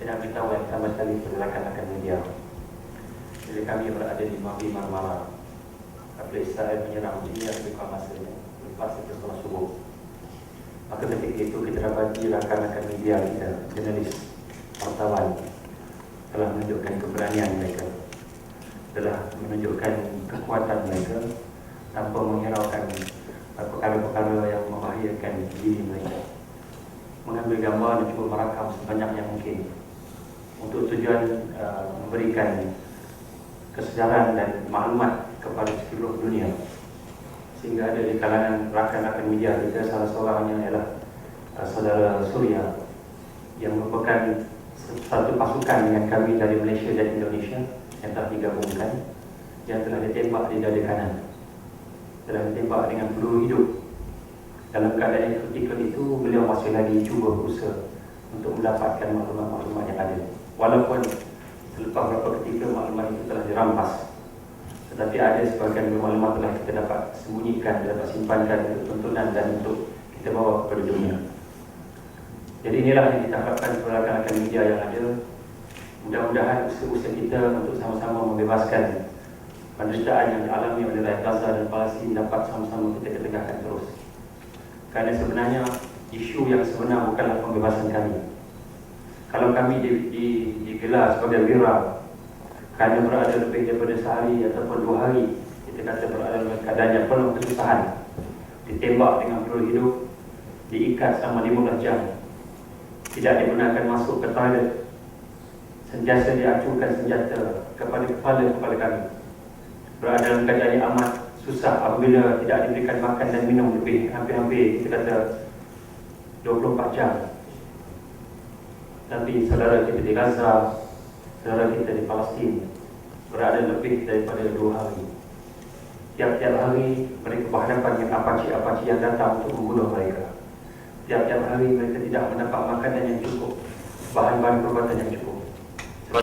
Saya nak beritahu yang pertama sekali kepada rakan-rakan media. Bila kami berada di Mabi Marmara, apabila Israel menyerang ini lebih kurang masanya lepas itu setelah subuh. Maka ketika itu kita dapati rakan-rakan media kita, jurnalis, wartawan telah menunjukkan keberanian mereka, telah menunjukkan kekuatan mereka tanpa menghiraukan perkara-perkara yang membahayakan diri mereka, mengambil gambar dan cuba merakam sebanyak yang mungkin untuk tujuan memberikan kesedaran dan maklumat kepada seluruh dunia. Sehingga ada di kalangan rakan-rakan media kita, salah seorangnya ialah saudara Surya yang merupakan satu pasukan dengan kami dari Malaysia dan Indonesia yang telah digabungkan, yang telah ditembak di dada kanan, telah ditembak dengan peluru hidup. Dalam keadaan yang kritikal itu, beliau masih lagi cuba berusaha untuk mendapatkan maklumat-maklumat yang ada, walaupun selepas beberapa ketika maklumat itu telah dirampas. Tetapi ada sebahagian maklumat telah kita dapat sembunyikan, dapat simpankan untuk tontonan dan untuk kita bawa kepada dunia. Jadi inilah yang kita harapkan kepada rakan-rakan media yang ada. Mudah-mudahan usaha-usaha kita untuk sama-sama membebaskan penderitaan yang dialami oleh rakyat Gaza dan Palestin dapat sama-sama kita ketegakkan terus. Kerana sebenarnya isu yang sebenar bukanlah pembebasan kami. Kalau kami digelar sebagai wira kerana berada lebih daripada sehari ataupun 2 hari, kita kata berada dalam keadaan yang penuh kesusahan, ditembak dengan peluru hidup, diikat selama 15 jam, tidak dibenarkan masuk ke toilet, sentiasa diacungkan senjata kepada kepala kami, berada dalam keadaan yang amat susah apabila tidak diberikan makan dan minum lebih hampir-hampir kita kata 24 jam. Tapi saudara kita di Gaza, saudara kita di Palestin berada lebih daripada 2 hari. Tiap-tiap hari mereka berhadapan dengan apaci-apaci yang datang untuk membunuh mereka. Tiap-tiap hari mereka tidak mendapat makanan yang cukup, bahan-bahan perubatan yang cukup. Sebab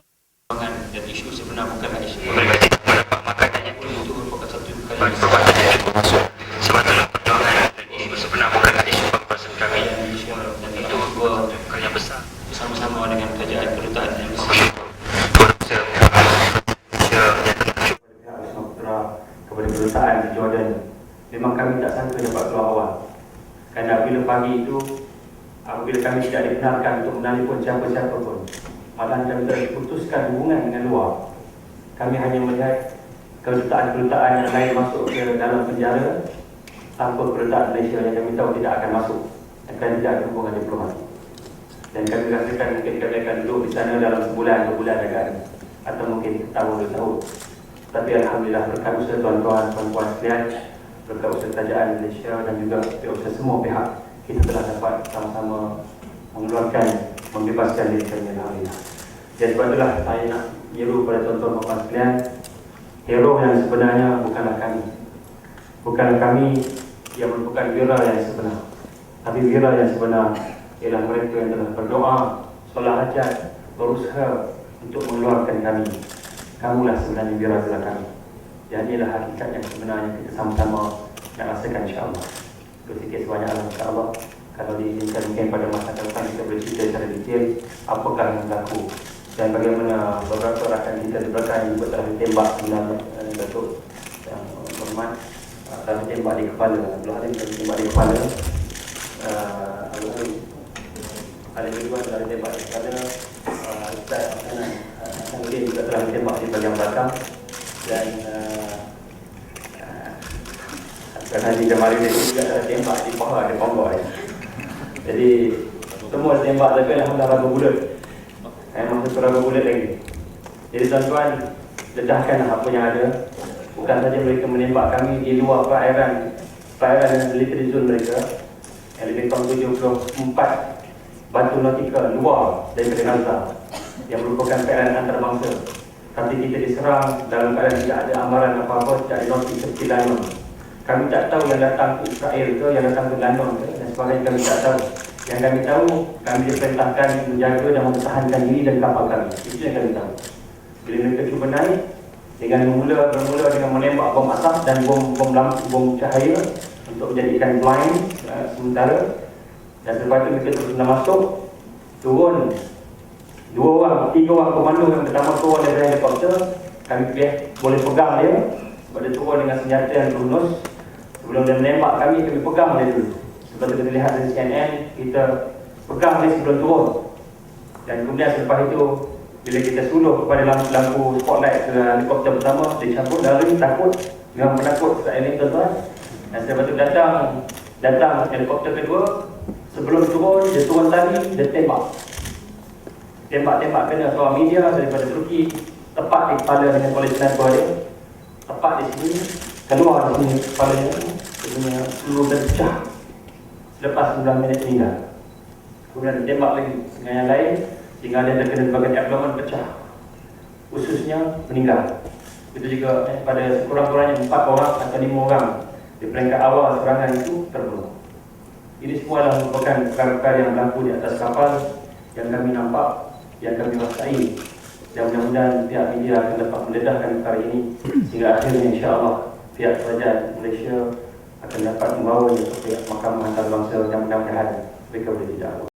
dan isu sebenar bukanlah isu mereka tidak mendapat makanan yang cukup, itu merupakan satu bahan perubatan yang cukup masuk. Sebab itulah perjuangan dan isu sebenar bukanlah isu pembebasan kami, dan itu dua perkara yang besar bersama-sama dengan kerajaan kedutaan yang besar kepada kedutaan di Jordan. Memang kami tak sangka dapat keluar awal. Kerana bila pagi itu, apabila kami tidak dibenarkan untuk menelpon siapa-siapa pun, malah kami telah diputuskan hubungan dengan luar. Kami hanya melihat kedutaan-kedutaan yang lain masuk ke dalam penjara tanpa kedutaan Malaysia yang kami tahu tidak akan masuk, akan tidak ada hubungan diplomatik. Dan kami rasakan mungkin kami akan duduk di sana dalam sebulan, 2 bulan akan, atau mungkin tahun 2 tahun. Tapi alhamdulillah berkat usaha tuan-tuan, puan-puan sekalian, berkat usaha kerajaan Malaysia dan juga usaha semua pihak, kita telah dapat sama-sama mengeluarkan, membebaskan diri kami, alhamdulillah. Jadi sebab itulah saya nak menyeru kepada tuan-tuan puan-puan sekalian, hero yang sebenarnya bukanlah kami. Bukanlah kami yang merupakan wira yang sebenar. Tapi wira yang sebenar ialah mereka yang telah berdoa, solat hajat, berusaha untuk mengeluarkan kami. Kamulah sebenarnya wira-wira kami. Dan inilah hakikat yang sebenarnya kita sama-sama nak rasakan, insyaAllah. Berfikir sebanyak insyaAllah. Kalau diizinkan mungkin pada masa depan kita boleh cerita secara detail apakah yang berlaku dan bagaimana beberapa rakan kita di belakang juga telah ditembak sebenarnya. Datuk yang hormat telah ditembak di kepala. Abdul Halim telah ditembak di kepala. Abdul Halim Ridwan telah ditembak di kepala. Ustaz Hasan juga telah ditembak di bahagian belakang. Dan Tuan Haji Jamaluddin juga telah ditembak di paha, di ponggok. Jadi semua ditembak, tapi alhamdulillah raga bulat. Masuk ke raga bulat lagi. Jadi tuan-tuan, dedahkan apa yang ada. Bukan saja mereka menembak kami di luar perairan military zone mereka yang lebih kurang 74 batu nautika luar daripada Gaza yang merupakan perairan antarabangsa. Tapi kita diserang dalam keadaan tidak ada amaran apa-apa, tidak ada notis seperti Lebanon. Kami tak tahu yang datang ke Israel ke, yang datang ke Lebanon ke, dan sebagainya kami tak tahu. Yang kami tahu, kami diperintahkan menjaga dan mempertahankan diri dan kapal kami. Itu yang kami tahu. Bila mereka cuba naik, dengan bermula dengan menembak bom asap dan bom cahaya untuk menjadikan blind sementara. Dan lepas itu mereka terus masuk, turun tiga orang komando yang pertama turun dari helikopter. Kami boleh pegang dia sebab dia turun dengan senjata yang turnus. Sebelum dia menembak kami pegang dia dulu. Seperti kita lihat dari CNN, kita pegang dia sebelum turun. Dan kemudian selepas itu, bila kita suluh kepada lampu spotlight ke helikopter pertama, dia cabut dari takut, memang penakut saat ini tuan-tuan. Dan selepas itu datang helikopter kedua. Sebelum turun, dia turun tali, dia tembak kena seorang media daripada Turki, tepat di kepala dengan oleh sniper dia, tepat di sini, keluar di sini kepalanya, kemudian peluru terpecah selepas 9 minit meninggal. Kemudian ditembak lagi dengan yang lain sehingga dia terkena di bahagian abdomen, pecah, ususnya, meninggal. Itu juga pada sekurang-kurangnya 4 orang atau 5 orang di peringkat awal serangan itu terbunuh. Ini semua adalah merupakan perkara-perkara yang berlaku di atas kapal yang kami nampak, yang kami rasai. Dan mudah-mudahan pihak media akan dapat mendedahkan perkara ini sehingga akhirnya insya-Allah pihak kerajaan Malaysia akan dapat membawanya ke pihak Mahkamah Antarabangsa, dan mudah-mudahan mereka boleh tidak.